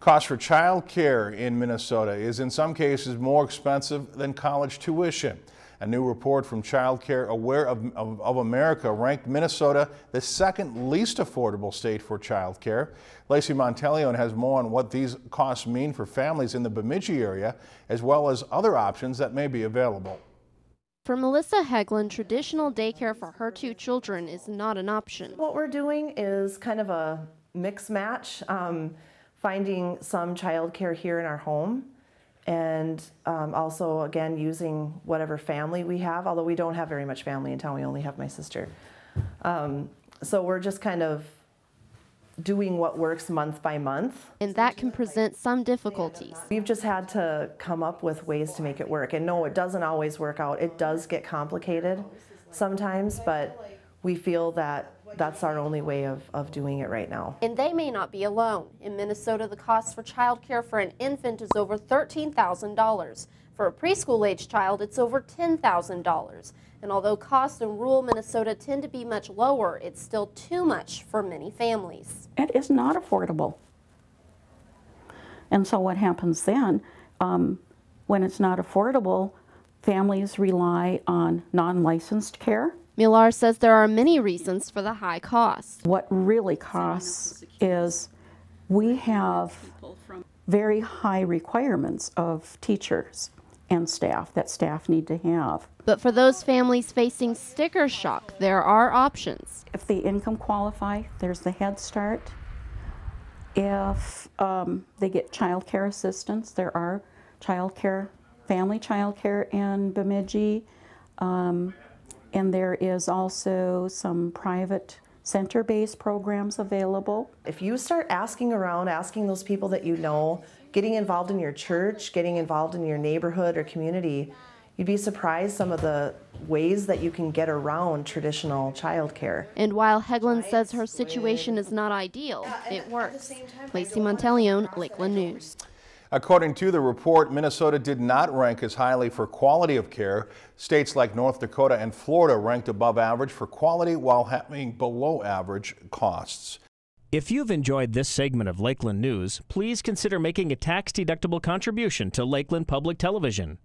Cost for child care in Minnesota is in some cases more expensive than college tuition. A new report from Child Care Aware of America ranked Minnesota the second least affordable state for child care. Lacey Monteleone has more on what these costs mean for families in the Bemidji area, as well as other options that may be available. For Melissa Hegland, traditional daycare for her 2 children is not an option. What we're doing is kind of a mix match, finding some child care here in our home, and also again using whatever family we have, although we don't have very much family in town, we only have my sister. So we're just kind of doing what works month by month. And that can present some difficulties. We've just had to come up with ways to make it work. And no, it doesn't always work out. It does get complicated sometimes, but we feel that that's our only way of doing it right now. And they may not be alone. In Minnesota, the cost for child care for an infant is over $13,000. For a preschool-age child, it's over $10,000. And although costs in rural Minnesota tend to be much lower, it's still too much for many families. It is not affordable. And so what happens then, when it's not affordable, families rely on non-licensed care. Millar says there are many reasons for the high costs. What really costs is we have very high requirements of teachers and staff that staff need to have. But for those families facing sticker shock, there are options. If they income qualify, there's the Head Start. If they get child care assistance, there are family child care in Bemidji. And there is also some private center-based programs available. If you start asking around, asking those people that you know, getting involved in your church, getting involved in your neighborhood or community, you'd be surprised some of the ways that you can get around traditional child care. And while Hegland says her situation is not ideal, it works. Lacey Monteleone, Lakeland News. According to the report, Minnesota did not rank as highly for quality of care. States like North Dakota and Florida ranked above average for quality while having below average costs. If you've enjoyed this segment of Lakeland News, please consider making a tax-deductible contribution to Lakeland Public Television.